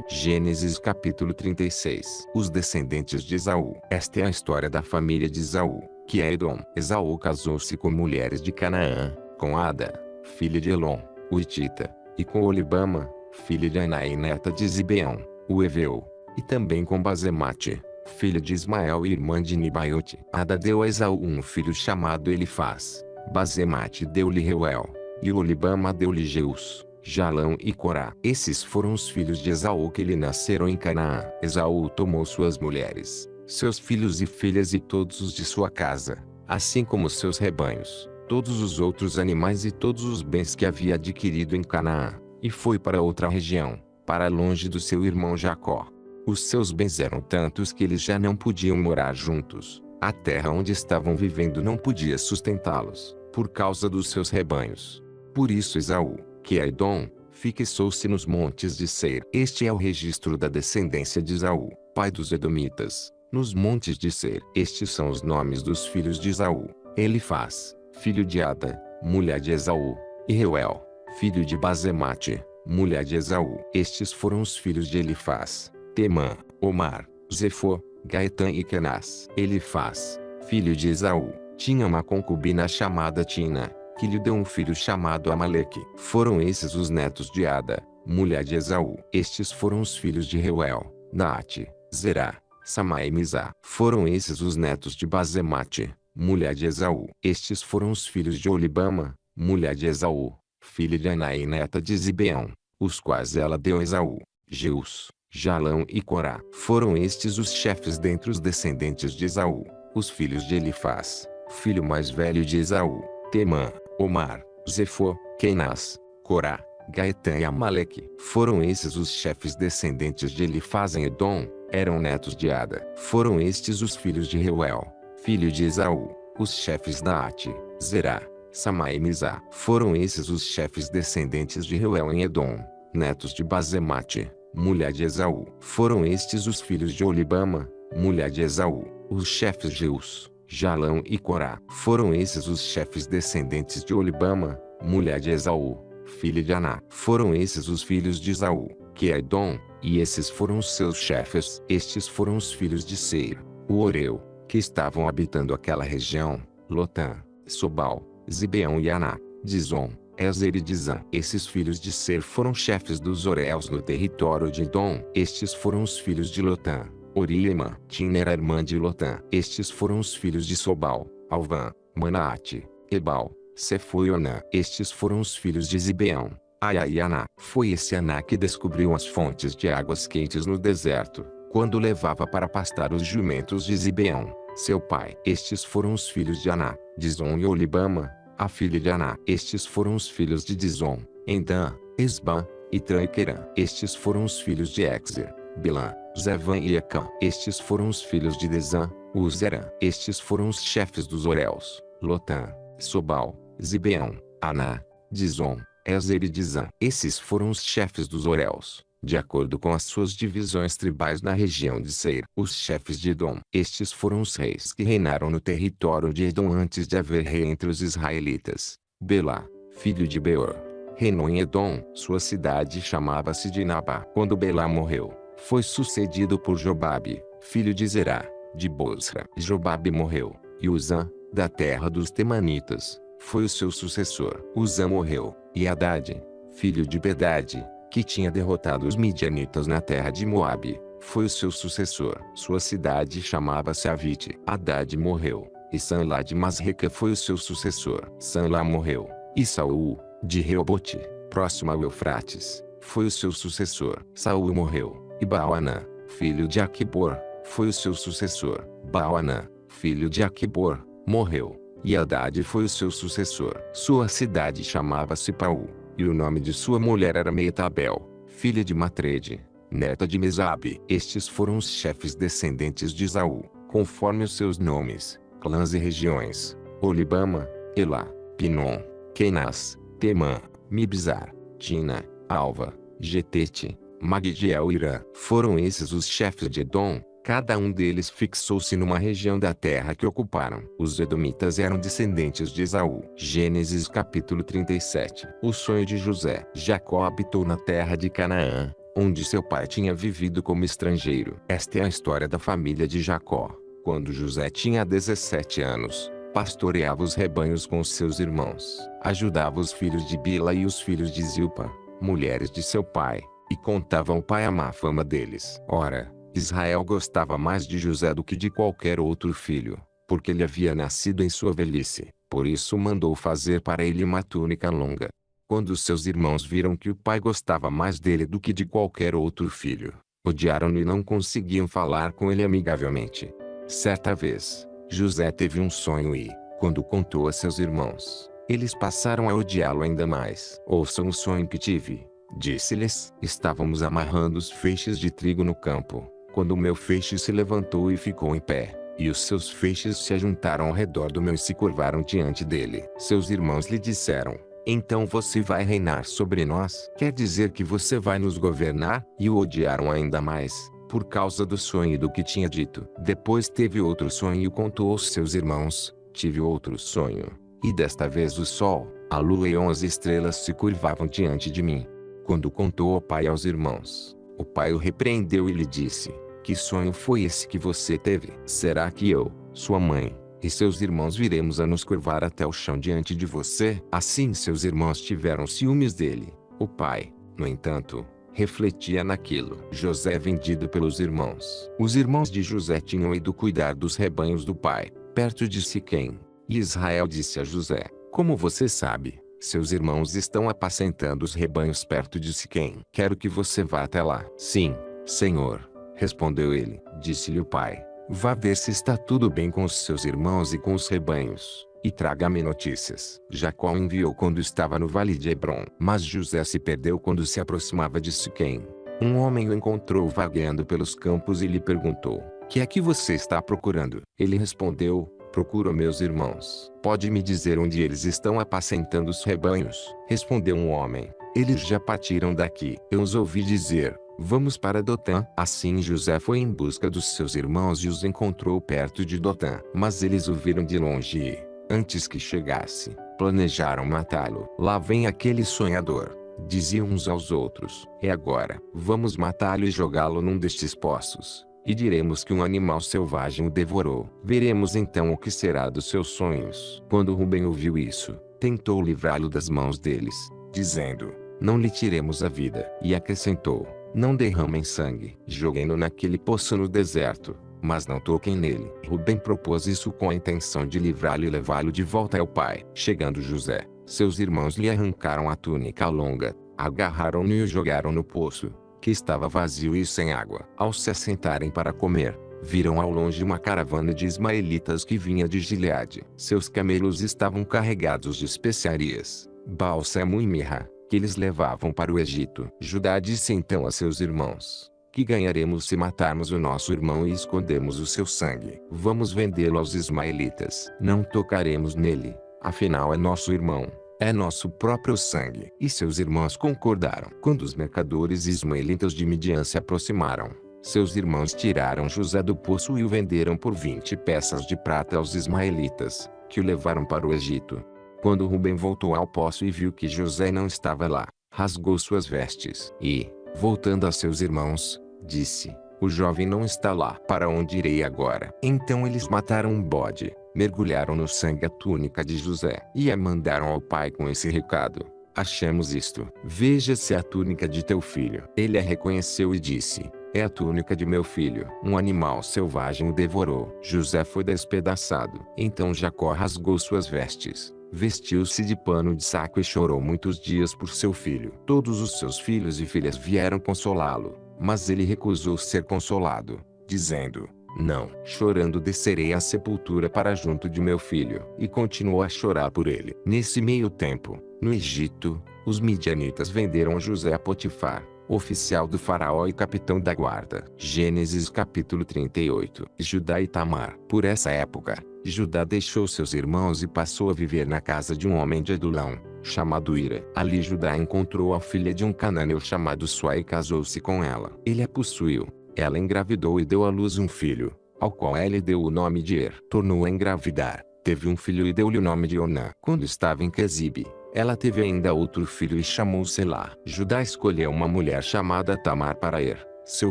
Gênesis capítulo 36. Os descendentes de Esaú. Esta é a história da família de Esaú, que é Edom. Esaú casou-se com mulheres de Canaã, com Ada, filha de Elon, o Hitita, e com Olibama, filha de Aná e neta de Zibeão, o Eveu, e também com Basemate, filha de Ismael e irmã de Nibaiote. Ada deu a Esaú um filho chamado Elifaz, Basemate deu-lhe Reuel, e Olibama deu-lhe Jeus, Jalão e Corá. Esses foram os filhos de Esaú que lhe nasceram em Canaã. Esaú tomou suas mulheres, seus filhos e filhas e todos os de sua casa, assim como seus rebanhos, todos os outros animais e todos os bens que havia adquirido em Canaã, e foi para outra região, para longe do seu irmão Jacó. Os seus bens eram tantos que eles já não podiam morar juntos. A terra onde estavam vivendo não podia sustentá-los, por causa dos seus rebanhos. Por isso Esaú, que é Edom, fixou-se nos montes de Seir. Este é o registro da descendência de Esaú, pai dos Edomitas, nos montes de Seir. Estes são os nomes dos filhos de Esaú: Elifaz, filho de Ada, mulher de Esaú, e Reuel, filho de Basemate, mulher de Esaú. Estes foram os filhos de Elifaz: Temã, Omar, Zefô, Gaetã e Kenaz. Elifaz, filho de Esaú, tinha uma concubina chamada Tina, que lhe deu um filho chamado Amaleque. Foram esses os netos de Ada, mulher de Esaú. Estes foram os filhos de Reuel: Naate, Zerá, Samá e Mizá. Foram esses os netos de Basemate, mulher de Esaú. Estes foram os filhos de Olibama, mulher de Esaú, filha de Aná e neta de Zibeão, os quais ela deu a Esaú: Jeus, Jalão e Corá. Foram estes os chefes dentre os descendentes de Esaú, os filhos de Elifaz, filho mais velho de Esaú: Temã, Omar, Zefô, Kenaz, Corá, Gaetã e Amaleque. Foram esses os chefes descendentes de Elifaz em Edom, eram netos de Ada. Foram estes os filhos de Reuel, filho de Esaú, os chefes Naate, Zerá, Samá e Mizá. Foram esses os chefes descendentes de Reuel em Edom, netos de Basemate, mulher de Esaú. Foram estes os filhos de Olibama, mulher de Esaú, os chefes Jeus, Jalão e Corá. Foram esses os chefes descendentes de Olibama, mulher de Esaú, filha de Aná. Foram esses os filhos de Esaú, que é Edom, e esses foram os seus chefes. Estes foram os filhos de Seir, o Oreu, que estavam habitando aquela região: Lotã, Sobal, Zibeão e Aná, Dizon, Ezer e Dizã. Esses filhos de Seir foram chefes dos Oreus no território de Edom. Estes foram os filhos de Lotã: Orima. Tina era irmã de Lotã. Estes foram os filhos de Sobal: Alvã, Manaate, Ebal, Sefo e Onã. Estes foram os filhos de Zibeão: Aia e Aná. Foi esse Aná que descobriu as fontes de águas quentes no deserto, quando levava para pastar os jumentos de Zibeão, seu pai. Estes foram os filhos de Aná: Dizon e Olibama, a filha de Aná. Estes foram os filhos de Dizon: Endã, Esbã, Itrã e Querã. Estes foram os filhos de Exer: Bilã, Zevã e Ecã. Estes foram os filhos de Dezã: Uzerã. Estes foram os chefes dos Oreus: Lotã, Sobal, Zibeão, Aná, Dizon, Ezer e Dizã. Esses foram os chefes dos Oreus, de acordo com as suas divisões tribais na região de Seir. Os chefes de Edom. Estes foram os reis que reinaram no território de Edom antes de haver rei entre os israelitas. Belá, filho de Beor, reinou em Edom. Sua cidade chamava-se Dinabá. Quando Belá morreu, foi sucedido por Jobabe, filho de Zerá, de Bosra. Jobabe morreu, e Uzã, da terra dos Temanitas, foi o seu sucessor. Uzã morreu, e Hadade, filho de Bedade, que tinha derrotado os midianitas na terra de Moabe, foi o seu sucessor. Sua cidade chamava-se Avite. Hadade morreu, e Sanlá de Masreca foi o seu sucessor. Sanlá morreu, e Saul, de Reobote, próximo ao Eufrates, foi o seu sucessor. Saul morreu, e Baanã, filho de Aquibor, foi o seu sucessor. Baanã, filho de Aquibor, morreu, e Hadade foi o seu sucessor. Sua cidade chamava-se Paú, e o nome de sua mulher era Meetabel, filha de Matrede, neta de Mesabe. Estes foram os chefes descendentes de Esaú, conforme os seus nomes, clãs e regiões: Olibama, Elá, Pinom, Kenaz, Temã, Mibzar, Tina, Alva, Getete, Magdiel e Irã. Foram esses os chefes de Edom. Cada um deles fixou-se numa região da terra que ocuparam. Os Edomitas eram descendentes de Esaú. Gênesis capítulo 37. O sonho de José. Jacó habitou na terra de Canaã, onde seu pai tinha vivido como estrangeiro. Esta é a história da família de Jacó. Quando José tinha 17 anos, pastoreava os rebanhos com seus irmãos, ajudava os filhos de Bila e os filhos de Zilpa, mulheres de seu pai, e contava ao pai a má fama deles. Ora, Israel gostava mais de José do que de qualquer outro filho, porque ele havia nascido em sua velhice. Por isso mandou fazer para ele uma túnica longa. Quando seus irmãos viram que o pai gostava mais dele do que de qualquer outro filho, odiaram-no e não conseguiam falar com ele amigavelmente. Certa vez, José teve um sonho e, quando contou a seus irmãos, eles passaram a odiá-lo ainda mais. Ouçam o sonho que tive, disse-lhes. Estávamos amarrando os feixes de trigo no campo, quando o meu feixe se levantou e ficou em pé, e os seus feixes se ajuntaram ao redor do meu e se curvaram diante dele. Seus irmãos lhe disseram: então você vai reinar sobre nós? Quer dizer que você vai nos governar? E o odiaram ainda mais, por causa do sonho e do que tinha dito. Depois teve outro sonho e contou aos seus irmãos: tive outro sonho, e desta vez o sol, a lua e 11 estrelas se curvavam diante de mim. Quando contou ao pai e aos irmãos, o pai o repreendeu e lhe disse: que sonho foi esse que você teve? Será que eu, sua mãe, e seus irmãos viremos a nos curvar até o chão diante de você? Assim seus irmãos tiveram ciúmes dele. O pai, no entanto, refletia naquilo. José vendido pelos irmãos. Os irmãos de José tinham ido cuidar dos rebanhos do pai, perto de Siquém. E Israel disse a José: como você sabe, seus irmãos estão apacentando os rebanhos perto de Siquém. Quero que você vá até lá. Sim, senhor, respondeu ele. Disse-lhe o pai: vá ver se está tudo bem com os seus irmãos e com os rebanhos, e traga-me notícias. Jacó enviou quando estava no vale de Hebrom. Mas José se perdeu quando se aproximava de Siquém. Um homem o encontrou vagueando pelos campos e lhe perguntou: que é que você está procurando? Ele respondeu: procuro meus irmãos. Pode me dizer onde eles estão apacentando os rebanhos? Respondeu um homem: eles já partiram daqui. Eu os ouvi dizer: vamos para Dotã. Assim José foi em busca dos seus irmãos e os encontrou perto de Dotã. Mas eles o viram de longe e, antes que chegasse, planejaram matá-lo. Lá vem aquele sonhador, diziam uns aos outros. É agora. Vamos matá-lo e jogá-lo num destes poços, e diremos que um animal selvagem o devorou. Veremos então o que será dos seus sonhos. Quando Rubem ouviu isso, tentou livrá-lo das mãos deles, dizendo: não lhe tiremos a vida. E acrescentou: não derramem sangue. Joguem-no naquele poço no deserto, mas não toquem nele. Rubem propôs isso com a intenção de livrá-lo e levá-lo de volta ao pai. Chegando José, seus irmãos lhe arrancaram a túnica longa, agarraram-no e o jogaram no poço, que estava vazio e sem água. Ao se assentarem para comer, viram ao longe uma caravana de ismaelitas que vinha de Gileade. Seus camelos estavam carregados de especiarias, bálsamo e mirra, que eles levavam para o Egito. Judá disse então a seus irmãos: que ganharemos se matarmos o nosso irmão e escondermos o seu sangue? Vamos vendê-lo aos ismaelitas. Não tocaremos nele, afinal é nosso irmão, é nosso próprio sangue. E seus irmãos concordaram. Quando os mercadores ismaelitas de Midian se aproximaram, seus irmãos tiraram José do poço e o venderam por 20 peças de prata aos ismaelitas, que o levaram para o Egito. Quando Rubem voltou ao poço e viu que José não estava lá, rasgou suas vestes e, voltando a seus irmãos, disse: o jovem não está lá. Para onde irei agora? Então eles mataram um bode, mergulharam no sangue a túnica de José e a mandaram ao pai com esse recado: achamos isto. Veja se é a túnica de teu filho. Ele a reconheceu e disse: é a túnica de meu filho. Um animal selvagem o devorou. José foi despedaçado. Então Jacó rasgou suas vestes, vestiu-se de pano de saco e chorou muitos dias por seu filho. Todos os seus filhos e filhas vieram consolá-lo, mas ele recusou ser consolado, dizendo: não. Chorando descerei à sepultura para junto de meu filho. E continuou a chorar por ele. Nesse meio tempo, no Egito, os midianitas venderam José a Potifar, oficial do faraó e capitão da guarda. Gênesis capítulo 38. Judá e Tamar. Por essa época, Judá deixou seus irmãos e passou a viver na casa de um homem de Adulão, chamado Ira. Ali Judá encontrou a filha de um cananeu chamado Suá e casou-se com ela. Ele a possuiu. Ela engravidou e deu à luz um filho, ao qual ele deu o nome de Er. Tornou a engravidar, teve um filho e deu-lhe o nome de Onã. Quando estava em Quezibe, Ela teve ainda outro filho e chamou Selá. Judá escolheu uma mulher chamada Tamar para seu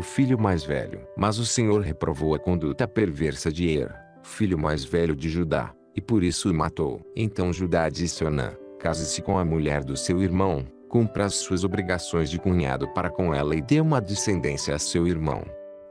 filho mais velho. Mas o Senhor reprovou a conduta perversa de filho mais velho de Judá, e por isso o matou. Então Judá disse a Onã: case-se com a mulher do seu irmão, cumpra as suas obrigações de cunhado para com ela e dê uma descendência a seu irmão.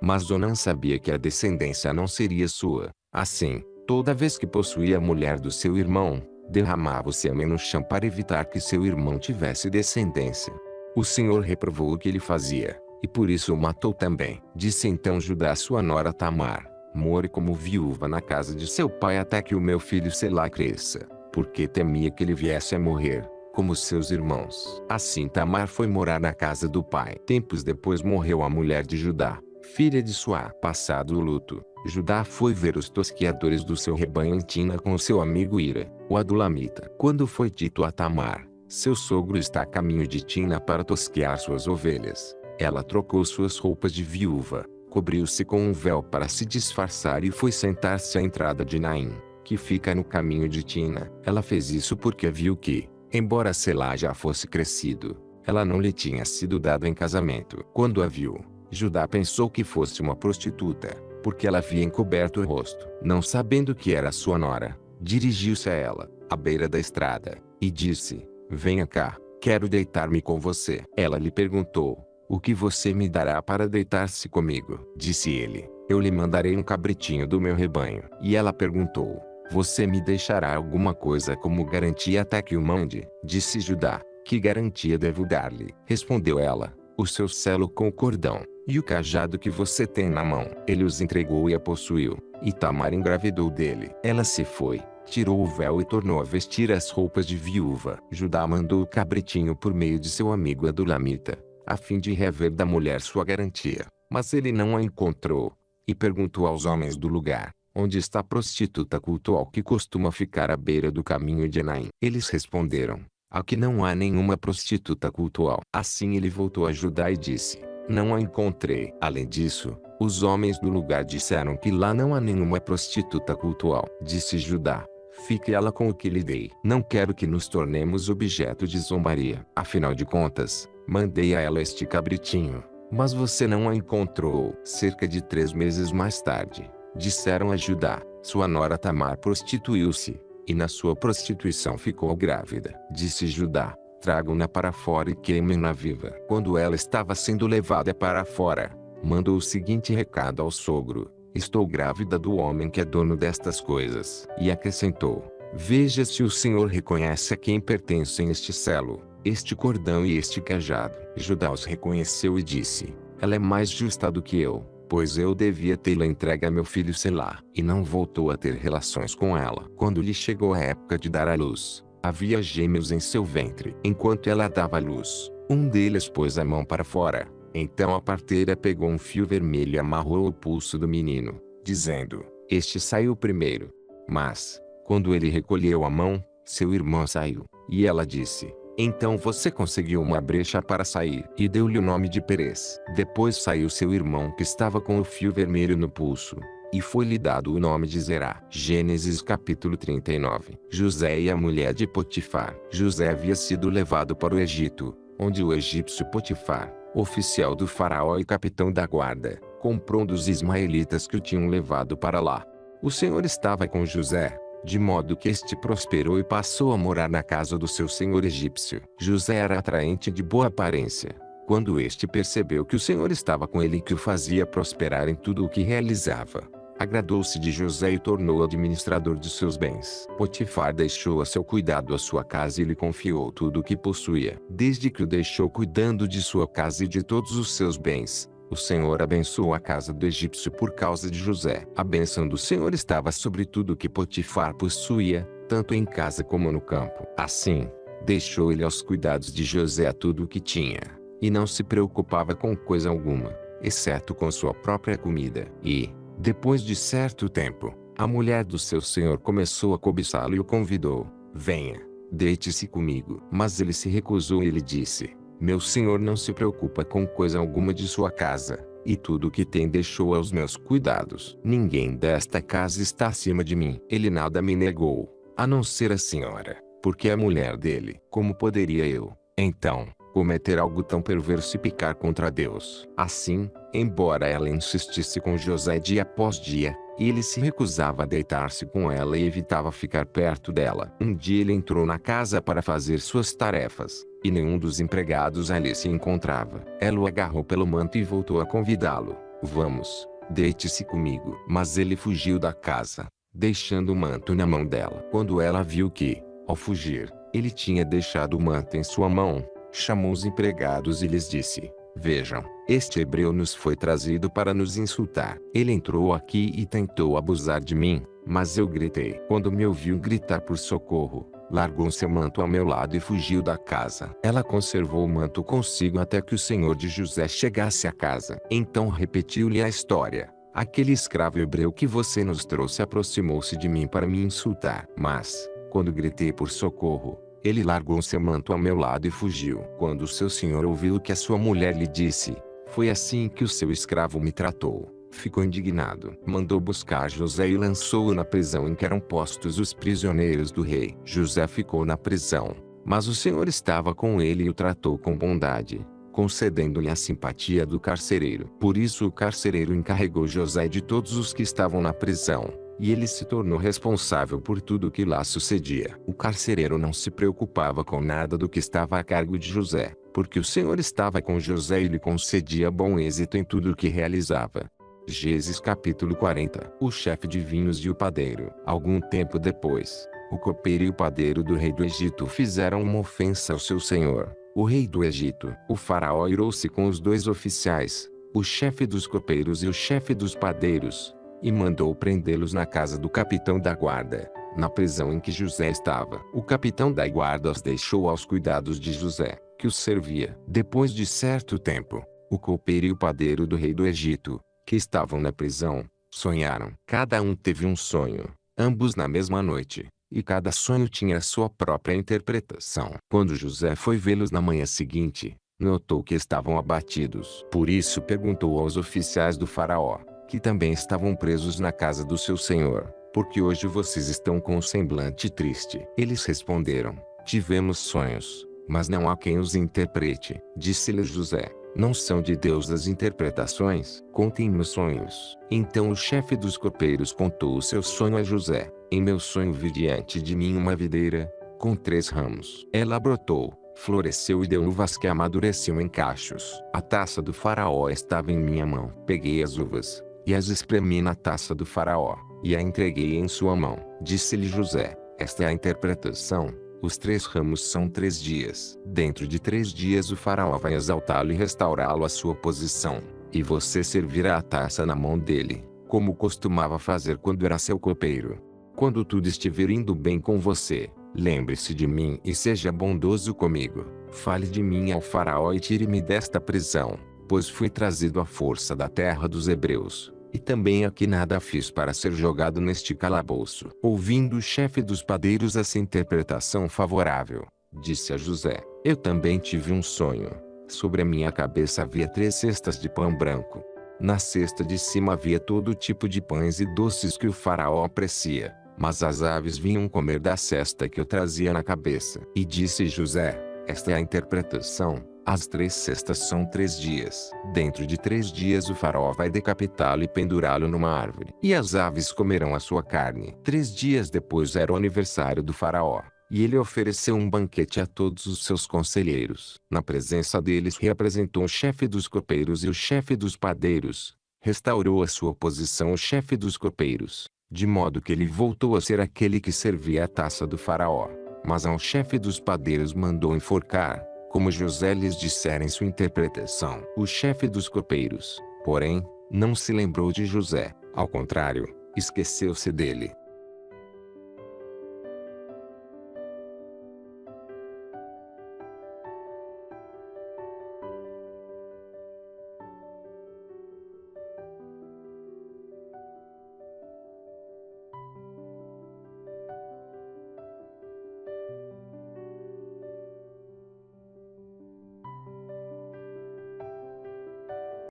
Mas Onã sabia que a descendência não seria sua. Assim, toda vez que possuía a mulher do seu irmão, derramava o sêmen no chão para evitar que seu irmão tivesse descendência. O Senhor reprovou o que ele fazia, e por isso o matou também. Disse então Judá a sua nora Tamar: more como viúva na casa de seu pai até que o meu filho Selá cresça, porque temia que ele viesse a morrer, como seus irmãos. Assim Tamar foi morar na casa do pai. Tempos depois morreu a mulher de Judá, filha de Suá. Passado o luto, Judá foi ver os tosqueadores do seu rebanho em Tina com seu amigo Ira, o adulamita. Quando foi dito a Tamar: seu sogro está a caminho de Tina para tosquear suas ovelhas, ela trocou suas roupas de viúva, cobriu-se com um véu para se disfarçar e foi sentar-se à entrada de Naim, que fica no caminho de Tina. Ela fez isso porque viu que, embora Selá já fosse crescido, ela não lhe tinha sido dado em casamento. Quando a viu, Judá pensou que fosse uma prostituta, porque ela havia encoberto o rosto. Não sabendo que era sua nora, dirigiu-se a ela, à beira da estrada, e disse: venha cá, quero deitar-me com você. Ela lhe perguntou: o que você me dará para deitar-se comigo? Disse ele: eu lhe mandarei um cabritinho do meu rebanho. E ela perguntou: você me deixará alguma coisa como garantia até que o mande? Disse Judá: que garantia devo dar-lhe? Respondeu ela: o seu selo com o cordão, e o cajado que você tem na mão. Ele os entregou e a possuiu, e Tamar engravidou dele. Ela se foi, tirou o véu e tornou a vestir as roupas de viúva. Judá mandou o cabritinho por meio de seu amigo adulamita, a fim de rever da mulher sua garantia. Mas ele não a encontrou, e perguntou aos homens do lugar: onde está a prostituta cultual que costuma ficar à beira do caminho de Naim? Eles responderam: aqui não há nenhuma prostituta cultual. Assim ele voltou a Judá e disse: não a encontrei. Além disso, os homens do lugar disseram que lá não há nenhuma prostituta cultual. Disse Judá: fique ela com o que lhe dei. Não quero que nos tornemos objeto de zombaria. Afinal de contas, mandei a ela este cabritinho, mas você não a encontrou. Cerca de 3 meses mais tarde, disseram a Judá: sua nora Tamar prostituiu-se, e na sua prostituição ficou grávida. Disse Judá: tragam-na para fora e queimem-na viva. Quando ela estava sendo levada para fora, mandou o seguinte recado ao sogro: estou grávida do homem que é dono destas coisas. E acrescentou: veja se o Senhor reconhece a quem pertencem este selo, este cordão e este cajado. Judá os reconheceu e disse: ela é mais justa do que eu, pois eu devia tê-la entregue a meu filho Selá. E não voltou a ter relações com ela. Quando lhe chegou a época de dar à luz, havia gêmeos em seu ventre. Enquanto ela dava à luz, um deles pôs a mão para fora. Então a parteira pegou um fio vermelho e amarrou o pulso do menino, dizendo: este saiu primeiro. Mas, quando ele recolheu a mão, seu irmão saiu. E ela disse: então você conseguiu uma brecha para sair. E deu-lhe o nome de Perez. Depois saiu seu irmão que estava com o fio vermelho no pulso, e foi-lhe dado o nome de Zerá. Gênesis capítulo 39. José e a mulher de Potifar. José havia sido levado para o Egito, onde o egípcio Potifar, oficial do faraó e capitão da guarda, comprou um dos ismaelitas que o tinham levado para lá. O Senhor estava com José, de modo que este prosperou e passou a morar na casa do seu senhor egípcio. José era atraente e de boa aparência. Quando este percebeu que o Senhor estava com ele e que o fazia prosperar em tudo o que realizava, agradou-se de José e tornou-o administrador de seus bens. Potifar deixou a seu cuidado a sua casa e lhe confiou tudo o que possuía. Desde que o deixou cuidando de sua casa e de todos os seus bens, o Senhor abençoou a casa do egípcio por causa de José. A bênção do Senhor estava sobre tudo o que Potifar possuía, tanto em casa como no campo. Assim, deixou ele aos cuidados de José tudo o que tinha, e não se preocupava com coisa alguma, exceto com sua própria comida. E, depois de certo tempo, a mulher do seu senhor começou a cobiçá-lo e o convidou: venha, deite-se comigo. Mas ele se recusou e lhe disse: meu senhor não se preocupa com coisa alguma de sua casa, e tudo o que tem deixou aos meus cuidados. Ninguém desta casa está acima de mim. Ele nada me negou, a não ser a senhora, porque é mulher dele. Como poderia eu, então, cometer algo tão perverso e pecar contra Deus? Assim, embora ela insistisse com José dia após dia, ele se recusava a deitar-se com ela e evitava ficar perto dela. Um dia ele entrou na casa para fazer suas tarefas, e nenhum dos empregados ali se encontrava. Ela o agarrou pelo manto e voltou a convidá-lo. Vamos, deite-se comigo. Mas ele fugiu da casa, deixando o manto na mão dela. Quando ela viu que, ao fugir, ele tinha deixado o manto em sua mão, chamou os empregados e lhes disse: Vejam, este hebreu nos foi trazido para nos insultar. Ele entrou aqui e tentou abusar de mim, mas eu gritei. Quando me ouviu gritar por socorro, largou seu manto ao meu lado e fugiu da casa. Ela conservou o manto consigo até que o senhor de José chegasse à casa. Então repetiu-lhe a história. Aquele escravo hebreu que você nos trouxe aproximou-se de mim para me insultar. Mas, quando gritei por socorro, ele largou seu manto ao meu lado e fugiu. Quando seu senhor ouviu o que a sua mulher lhe disse, foi assim que o seu escravo me tratou. Ficou indignado. Mandou buscar José e lançou-o na prisão em que eram postos os prisioneiros do rei. José ficou na prisão, mas o Senhor estava com ele e o tratou com bondade, concedendo-lhe a simpatia do carcereiro. Por isso o carcereiro encarregou José de todos os que estavam na prisão, e ele se tornou responsável por tudo o que lá sucedia. O carcereiro não se preocupava com nada do que estava a cargo de José, porque o Senhor estava com José e lhe concedia bom êxito em tudo o que realizava. Gênesis capítulo 40. O chefe de vinhos e o padeiro. Algum tempo depois, o copeiro e o padeiro do rei do Egito fizeram uma ofensa ao seu senhor, o rei do Egito. O faraó irou-se com os dois oficiais, o chefe dos copeiros e o chefe dos padeiros, e mandou prendê-los na casa do capitão da guarda, na prisão em que José estava. O capitão da guarda os deixou aos cuidados de José, que os servia. Depois de certo tempo, o copeiro e o padeiro do rei do Egito, que estavam na prisão, sonharam. Cada um teve um sonho, ambos na mesma noite, e cada sonho tinha a sua própria interpretação. Quando José foi vê-los na manhã seguinte, notou que estavam abatidos. Por isso perguntou aos oficiais do faraó, que também estavam presos na casa do seu senhor: por que hoje vocês estão com um semblante triste? Eles responderam: tivemos sonhos, mas não há quem os interprete. Disse-lhe José: não são de Deus as interpretações? Contem-me os sonhos. Então o chefe dos copeiros contou o seu sonho a José: em meu sonho vi diante de mim uma videira, com 3 ramos. Ela brotou, floresceu e deu uvas que amadureciam em cachos. A taça do faraó estava em minha mão. Peguei as uvas, e as espremi na taça do faraó, e a entreguei em sua mão. Disse-lhe José: esta é a interpretação. Os 3 ramos são 3 dias. Dentro de 3 dias o faraó vai exaltá-lo e restaurá-lo à sua posição, e você servirá a taça na mão dele, como costumava fazer quando era seu copeiro. Quando tudo estiver indo bem com você, lembre-se de mim e seja bondoso comigo. Fale de mim ao faraó e tire-me desta prisão, pois fui trazido à força da terra dos hebreus, e também aqui nada fiz para ser jogado neste calabouço. Ouvindo o chefe dos padeiros essa interpretação favorável, disse a José: eu também tive um sonho. Sobre a minha cabeça havia 3 cestas de pão branco. Na cesta de cima havia todo tipo de pães e doces que o faraó aprecia, mas as aves vinham comer da cesta que eu trazia na cabeça. E disse José: esta é a interpretação. As 3 cestas são 3 dias. Dentro de 3 dias o faraó vai decapitá-lo e pendurá-lo numa árvore, e as aves comerão a sua carne. 3 dias depois era o aniversário do faraó, e ele ofereceu um banquete a todos os seus conselheiros. Na presença deles reapresentou o chefe dos copeiros e o chefe dos padeiros. Restaurou a sua posição o chefe dos copeiros, de modo que ele voltou a ser aquele que servia a taça do faraó. Mas ao chefe dos padeiros mandou enforcar, como José lhes dissera em sua interpretação. O chefe dos copeiros, porém, não se lembrou de José. Ao contrário, esqueceu-se dele.